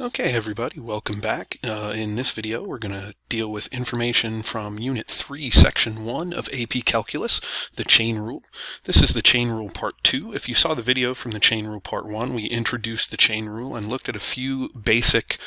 Okay, everybody, welcome back. In this video, we're going to deal with information from Unit 3, Section 1 of AP Calculus, the chain rule. This is the chain rule part 2. If you saw the video from the chain rule part 1, we introduced the chain rule and looked at a few basic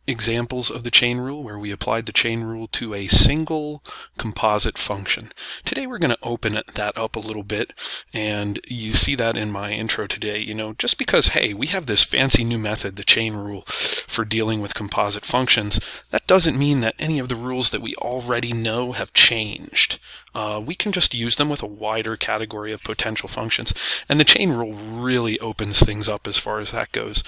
examples of the chain rule where we applied the chain rule to a single composite function. Today, we're going to open that up a little bit, and you see that in my intro today. Just because, hey, we have this fancy new method, the chain rule, for dealing with composite functions, that doesn't mean that any of the rules that we already know have changed. We can just use them with a wider category of potential functions, and the chain rule really opens things up as far as that goes.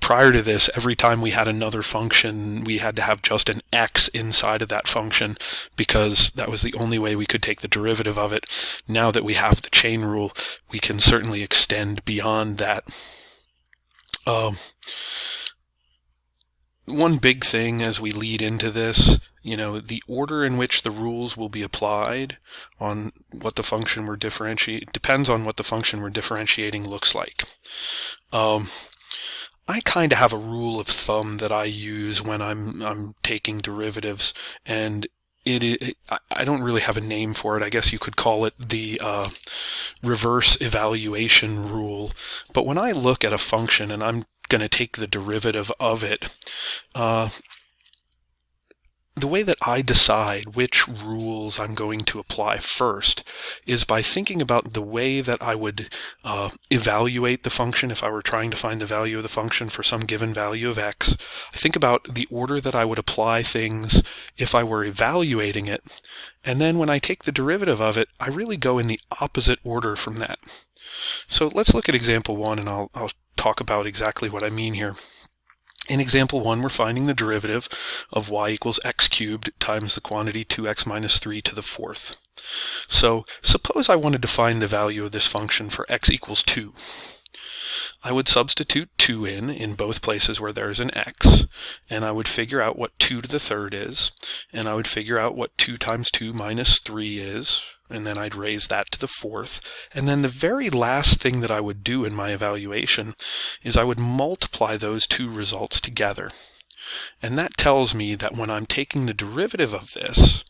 Prior to this, every time we had another function, we had to have just an x inside of that function because that was the only way we could take the derivative of it. Now that we have the chain rule, we can certainly extend beyond that. One big thing as we lead into this, the order in which the rules will be applied on what the function we're differentiating depends on what the function we're differentiating looks like. I kind of have a rule of thumb that I use when I'm taking derivatives, and I don't really have a name for it. I guess you could call it the reverse evaluation rule. But when I look at a function and I'm going to take the derivative of it, the way that I decide which rules I'm going to apply first is by thinking about the way that I would evaluate the function if I were trying to find the value of the function for some given value of x. I think about the order that I would apply things if I were evaluating it, and then when I take the derivative of it, I really go in the opposite order from that. So let's look at example 1, and I'll talk about exactly what I mean here. In example 1, we're finding the derivative of y equals x cubed times the quantity 2x minus 3 to the fourth. So suppose I wanted to find the value of this function for x equals 2. I would substitute 2 in both places where there's an x, and I would figure out what 2 to the third is, and I would figure out what 2 times 2 minus 3 is, and then I'd raise that to the fourth. And then the very last thing that I would do in my evaluation is I would multiply those two results together. And that tells me that when I'm taking the derivative of this,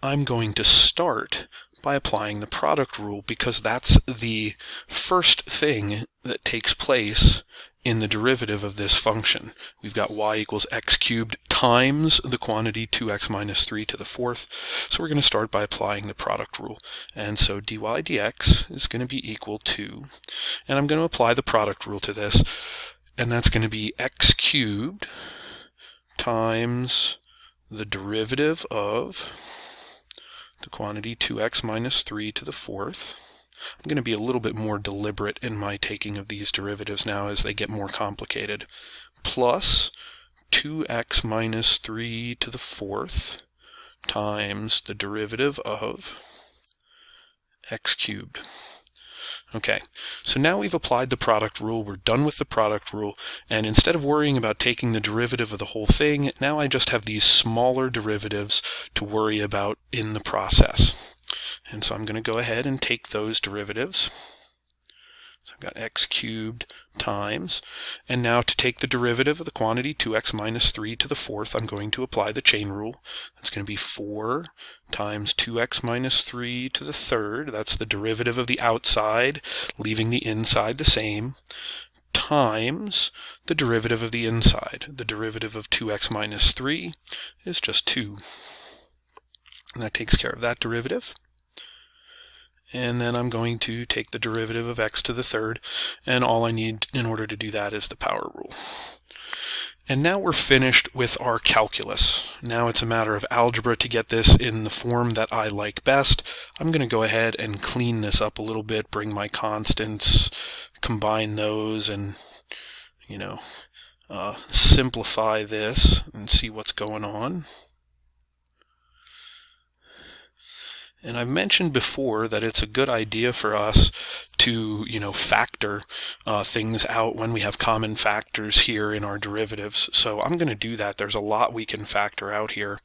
I'm going to start by applying the product rule, because that's the first thing that takes place in the derivative of this function. We've got y equals x cubed times the quantity 2x minus 3 to the fourth. So we're going to start by applying the product rule. And so dy dx is going to be equal to, and I'm going to apply the product rule to this, and that's going to be x cubed times the derivative of the quantity 2x minus 3 to the fourth. I'm going to be a little bit more deliberate in my taking of these derivatives now as they get more complicated. Plus 2x minus 3 to the fourth times the derivative of x cubed. Okay, so now we've applied the product rule, we're done with the product rule, and instead of worrying about taking the derivative of the whole thing, now I just have these smaller derivatives to worry about in the process. And so I'm going to go ahead and take those derivatives. So I've got x cubed times, and now to take the derivative of the quantity 2x minus 3 to the fourth, I'm going to apply the chain rule. That's going to be 4 times 2x minus 3 to the third, that's the derivative of the outside, leaving the inside the same, times the derivative of the inside. The derivative of 2x minus 3 is just 2. And that takes care of that derivative. And then I'm going to take the derivative of x to the third, and all I need in order to do that is the power rule. And now we're finished with our calculus. Now it's a matter of algebra to get this in the form that I like best. I'm going to go ahead and clean this up a little bit, bring my constants, combine those, and simplify this and see what's going on. And I've mentioned before that it's a good idea for us to, factor things out when we have common factors here in our derivatives. So I'm going to do that. There's a lot we can factor out here.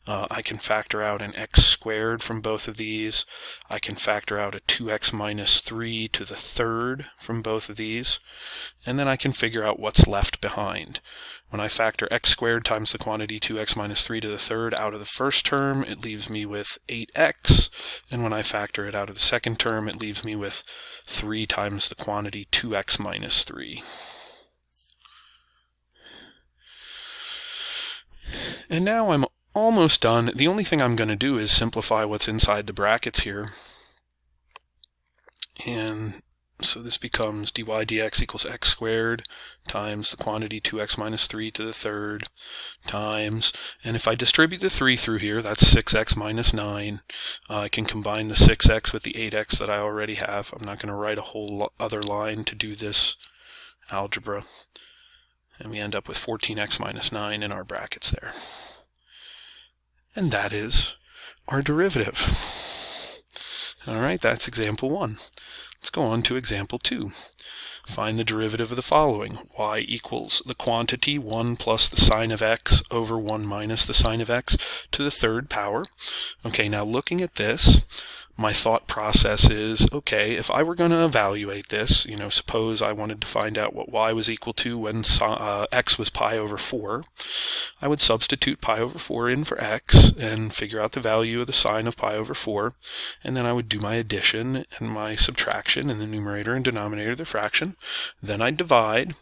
I can factor out an x squared from both of these. I can factor out a 2x minus 3 to the third from both of these. And then I can figure out what's left behind. When I factor x squared times the quantity 2x minus 3 to the third out of the first term, it leaves me with 8x. And when I factor it out of the second term, it leaves me with 3 times the quantity 2x minus 3. And now I'm almost done. The only thing I'm going to do is simplify what's inside the brackets here. And so this becomes dy dx equals x squared times the quantity 2x minus 3 to the third times, and if I distribute the 3 through here, that's 6x minus 9. I can combine the 6x with the 8x that I already have. I'm not going to write a whole other line to do this algebra. And we end up with 14x minus 9 in our brackets there. And that is our derivative. All right, that's example 1. Let's go on to example 2. Find the derivative of the following. Y equals the quantity 1 plus the sine of x over 1 minus the sine of x to the third power. Okay, now looking at this, my thought process is, okay, if I were going to evaluate this, suppose I wanted to find out what y was equal to when x was pi over 4, I would substitute pi over 4 in for x and figure out the value of the sine of pi over 4, and then I would do my addition and my subtraction in the numerator and denominator of the fraction. Then I'd divide,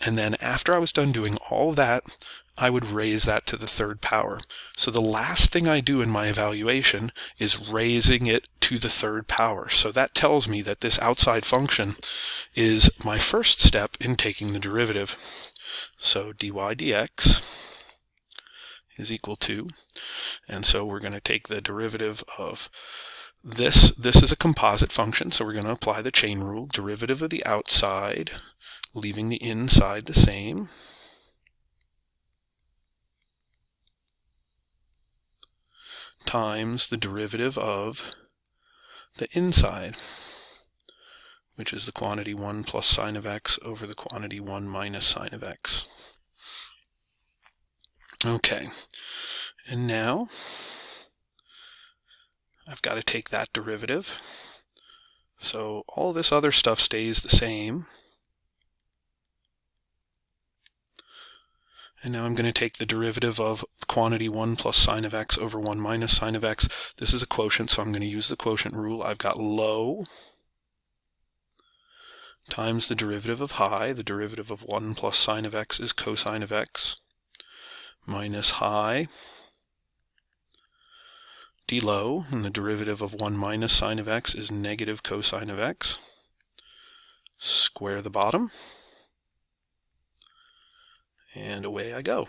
and then after I was done doing all that, I would raise that to the third power. So the last thing I do in my evaluation is raising it to the third power. So that tells me that this outside function is my first step in taking the derivative. So dy dx is equal to, and so we're going to take the derivative of this. This is a composite function, so we're going to apply the chain rule. Derivative of the outside, leaving the inside the same, times the derivative of the inside, which is the quantity 1 plus sine of x over the quantity 1 minus sine of x. Okay, and now I've got to take that derivative. So all this other stuff stays the same. And now I'm going to take the derivative of quantity 1 plus sine of x over 1 minus sine of x. This is a quotient, so I'm going to use the quotient rule. I've got low times the derivative of high. The derivative of 1 plus sine of x is cosine of x, minus high d low, and the derivative of 1 minus sine of x is negative cosine of x. Square the bottom, and away I go.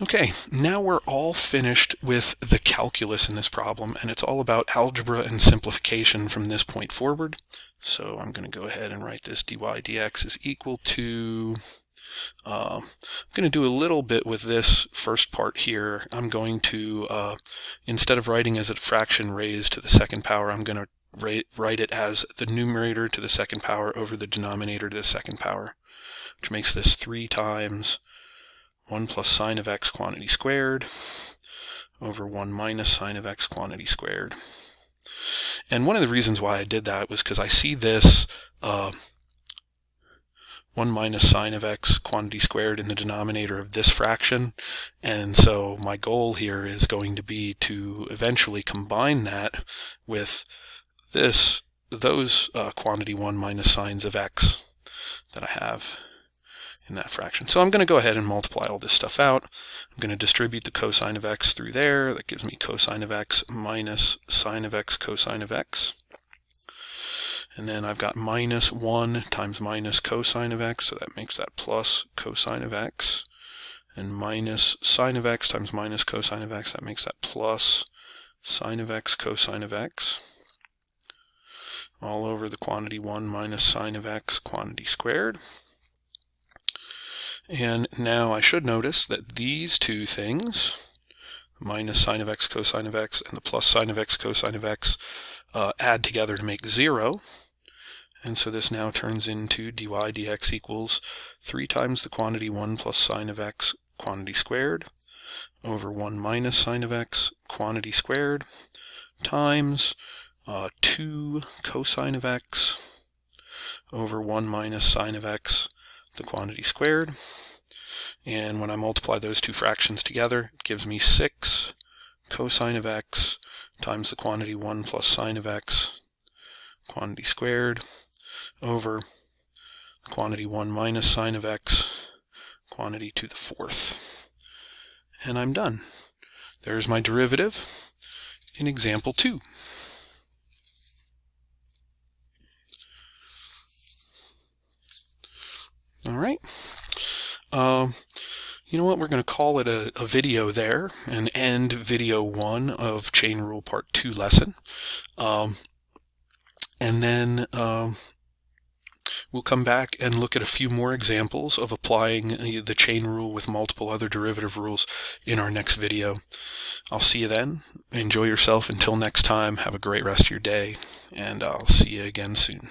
Okay, now we're all finished with the calculus in this problem, and it's all about algebra and simplification from this point forward. So I'm going to go ahead and write this dy dx is equal to, I'm going to do a little bit with this first part here. I'm going to, instead of writing as a fraction raised to the second power, I'm going to write it as the numerator to the second power over the denominator to the second power, which makes this 3 times 1 plus sine of x quantity squared over 1 minus sine of x quantity squared. And one of the reasons why I did that was because I see this 1 minus sine of x quantity squared in the denominator of this fraction, and so my goal here is going to be to eventually combine that with those quantity 1 minus sines of x that I have in that fraction. So I'm going to go ahead and multiply all this stuff out. I'm going to distribute the cosine of x through there. That gives me cosine of x minus sine of x cosine of x. And then I've got minus 1 times minus cosine of x, so that makes that plus cosine of x. And minus sine of x times minus cosine of x, that makes that plus sine of x cosine of x. All over the quantity 1 minus sine of x quantity squared. And now I should notice that these two things, minus sine of x cosine of x, and the plus sine of x cosine of x add together to make 0. And so this now turns into dy dx equals 3 times the quantity 1 plus sine of x quantity squared over 1 minus sine of x quantity squared times 2 cosine of x over 1 minus sine of x the quantity squared. And when I multiply those two fractions together, it gives me 6 cosine of x times the quantity 1 plus sine of x quantity squared over quantity 1 minus sine of x quantity to the 4th. And I'm done. There's my derivative in example 2. All right. You know what? We're going to call it a video there and end video 1 of Chain Rule Part 2 lesson. And then we'll come back and look at a few more examples of applying the chain rule with multiple other derivative rules in our next video. I'll see you then. Enjoy yourself until next time. Have a great rest of your day, and I'll see you again soon.